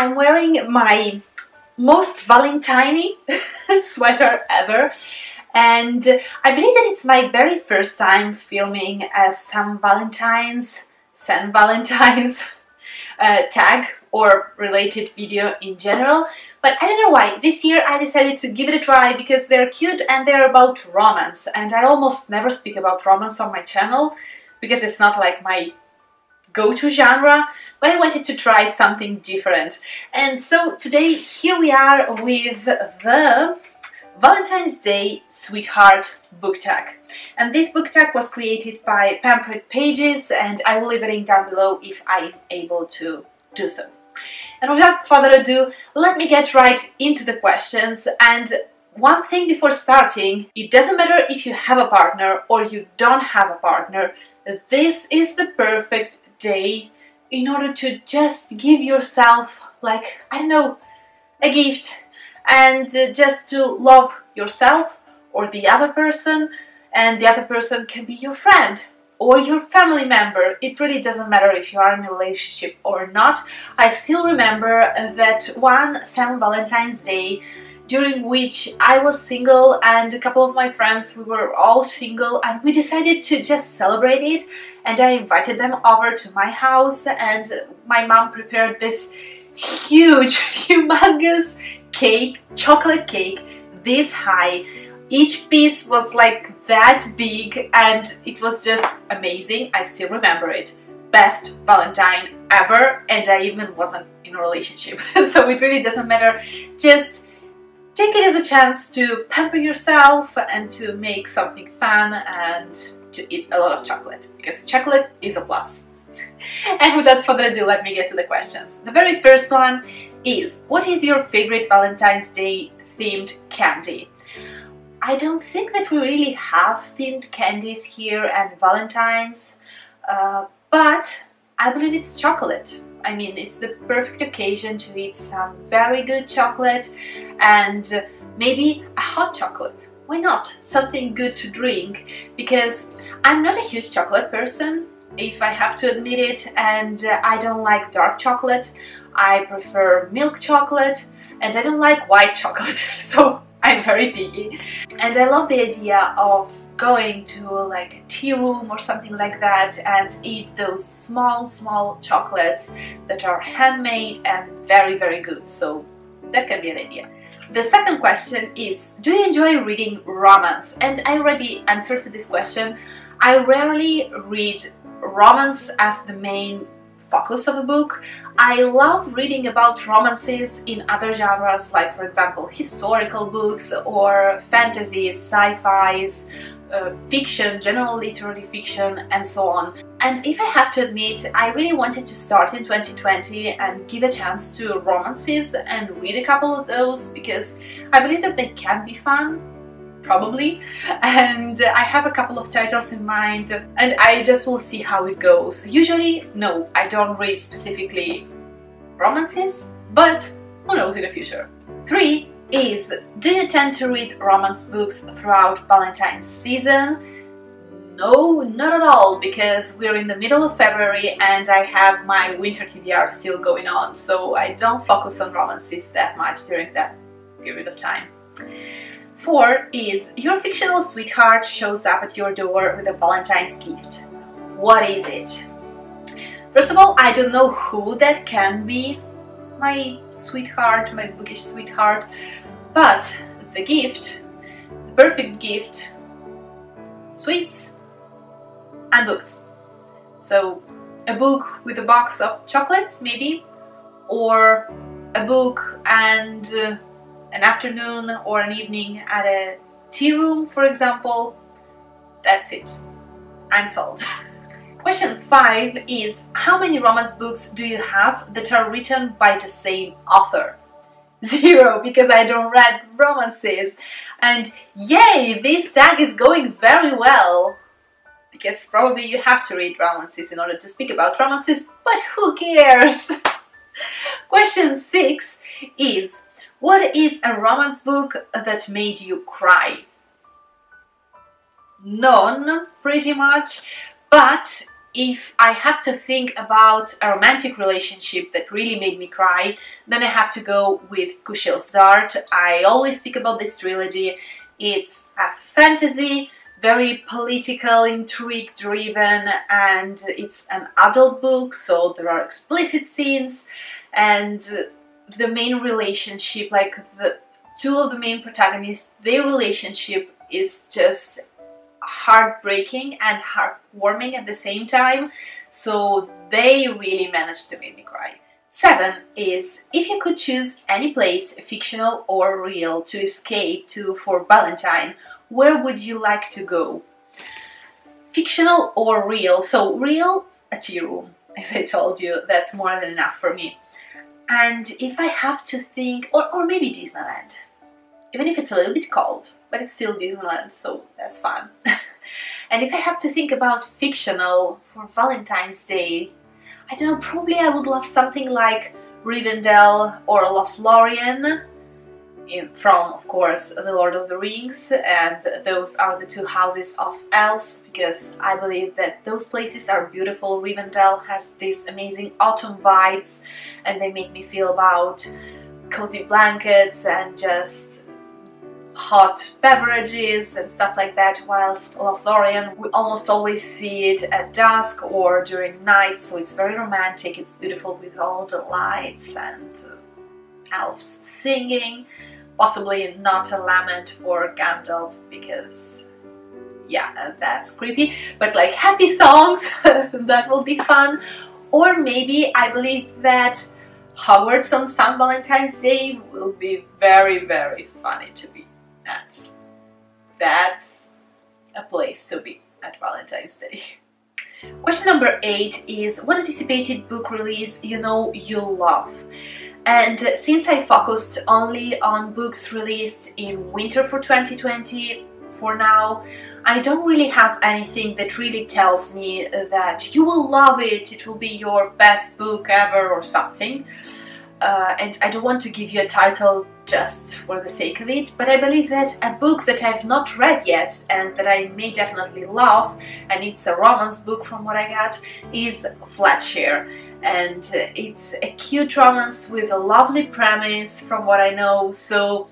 I'm wearing my most Valentine sweater ever, and I believe that it's my very first time filming some Valentines, San Valentines tag or related video in general. But I don't know why, this year I decided to give it a try because they're cute and they're about romance, and I almost never speak about romance on my channel because it's not like my go-to genre, but I wanted to try something different. And so today here we are with the Valentine's Day Sweetheart book tag. And this book tag was created by Pampered Pages, and I will leave a link down below if I'm able to do so. And without further ado, let me get right into the questions. And one thing before starting, it doesn't matter if you have a partner or you don't have a partner, this is the perfect day in order to just give yourself, like, I don't know, a gift, and just to love yourself or the other person, and the other person can be your friend or your family member. It really doesn't matter if you are in a relationship or not. I still remember that one St. Valentine's Day during which I was single and a couple of my friends, we were all single, and we decided to just celebrate it, and I invited them over to my house, and my mom prepared this huge, humongous cake, chocolate cake, this high. Each piece was like that big, and it was just amazing. I still remember it. Best Valentine ever, and I even wasn't in a relationship. So it really doesn't matter. Just take it as a chance to pamper yourself and to make something fun and to eat a lot of chocolate, because chocolate is a plus. And without further ado, let me get to the questions. The very first one is, what is your favorite Valentine's Day themed candy? I don't think that we really have themed candies here and Valentines, but I believe it's chocolate. I mean, it's the perfect occasion to eat some very good chocolate, and maybe a hot chocolate. Why not? Something good to drink, because I'm not a huge chocolate person, if I have to admit it, and I don't like dark chocolate. I prefer milk chocolate, and I don't like white chocolate, so I'm very picky. And I love the idea of going to like a tea room or something like that and eat those small chocolates that are handmade and very good. So that can be an idea. The second question is, do you enjoy reading romance? And I already answered to this question. I rarely read romance as the main focus of a book. I love reading about romances in other genres, like for example historical books or fantasies, sci-fis, fiction, general literary fiction, and so on. And if I have to admit, I really wanted to start in 2020 and give a chance to romances and read a couple of those, because I believe that they can be fun, probably, and I have a couple of titles in mind, and I just will see how it goes. Usually, no, I don't read specifically romances, but who knows in the future. 3 is, do you tend to read romance books throughout Valentine's season? No, not at all, because we're in the middle of February and I have my winter TBR still going on, so I don't focus on romances that much during that period of time. 4 is, your fictional sweetheart shows up at your door with a Valentine's gift. What is it? First of all, I don't know who that can be, my sweetheart, my bookish sweetheart, but the gift, the perfect gift, sweets and books. So a book with a box of chocolates maybe, or a book and an afternoon or an evening at a tea room, for example. That's it. I'm sold. Question 5 is, how many romance books do you have that are written by the same author? 0, because I don't read romances. And yay, this tag is going very well, because probably you have to read romances in order to speak about romances, but who cares? Question 6 is, what is a romance book that made you cry? None, pretty much, but if I have to think about a romantic relationship that really made me cry, then I have to go with Kushel's Dart. I always speak about this trilogy. It's a fantasy, very political, intrigue driven, and it's an adult book, so there are explicit scenes, and the main relationship, like the two of the main protagonists, their relationship is just heartbreaking and heartwarming at the same time, so they really managed to make me cry. 7 is, if you could choose any place, fictional or real, to escape to for Valentine, where would you like to go? Fictional or real? So real, a tea room, as I told you, that's more than enough for me. And if I have to think, or maybe Disneyland, even if it's a little bit cold, but it's still Disneyland, so that's fun. And if I have to think about fictional for Valentine's Day, I don't know, probably I would love something like Rivendell or Lothlorien, from, of course, The Lord of the Rings, and those are the two houses of elves, because I believe that those places are beautiful. Rivendell has these amazing autumn vibes, and they make me feel about cozy blankets and just hot beverages and stuff like that, whilst Lothlorien, we almost always see it at dusk or during night, so it's very romantic, it's beautiful with all the lights and elves singing. Possibly not a lament for Gandalf, because yeah, that's creepy, but like happy songs, that will be fun. Or maybe I believe that Hogwarts on St. Valentine's Day will be very, very funny to be at. That's a place to be at Valentine's Day. Question number 8 is, what anticipated book release you know you'll love? And since I focused only on books released in winter for 2020 for now, I don't really have anything that really tells me that you will love it, it will be your best book ever or something. And I don't want to give you a title just for the sake of it, but I believe that a book that I've not read yet and that I may definitely love, and it's a romance book from what I got, is Flatshare. And it's a cute romance with a lovely premise from what I know, so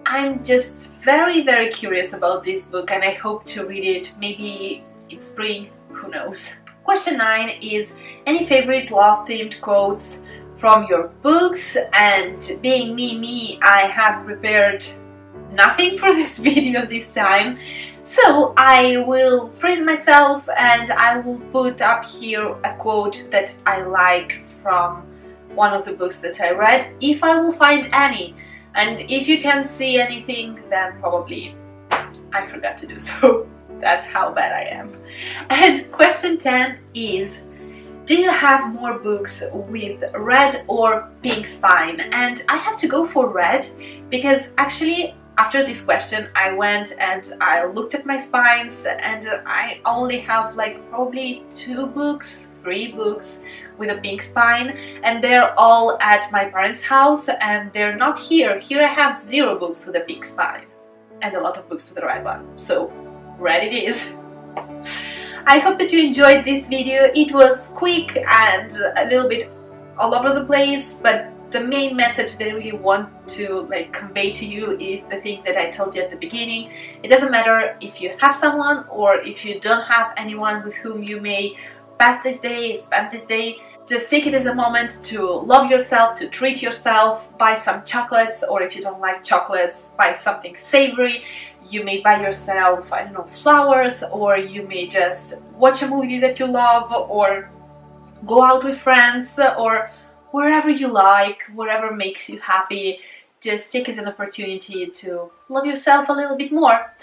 I'm just very, very curious about this book and I hope to read it maybe in spring, who knows. Question 9 is, any favorite love-themed quotes from your books? And being me, I have prepared nothing for this video this time, so I will freeze myself and I will put up here a quote that I like from one of the books that I read, if I will find any. And if you can't see anything, then probably I forgot to do so. That's how bad I am. And question 10 is, do you have more books with red or pink spine? And I have to go for red, because actually after this question I went and I looked at my spines and I only have like probably 3 books with a pink spine, and they're all at my parents' house and they're not here. Here I have 0 books with a pink spine and a lot of books with a red one, so red it is. I hope that you enjoyed this video. It was quick and a little bit all over the place, but the main message that I really want to convey to you is the thing that I told you at the beginning. It doesn't matter if you have someone or if you don't have anyone with whom you may pass this day, spend this day. Just take it as a moment to love yourself, to treat yourself, buy some chocolates, or if you don't like chocolates, buy something savory. You may buy yourself, I don't know, flowers, or you may just watch a movie that you love, or go out with friends, or wherever you like, whatever makes you happy. Just take it as an opportunity to love yourself a little bit more.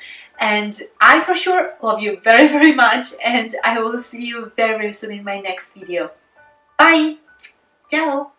And I for sure love you very, very much, and I will see you very, very soon in my next video. Bye! Ciao!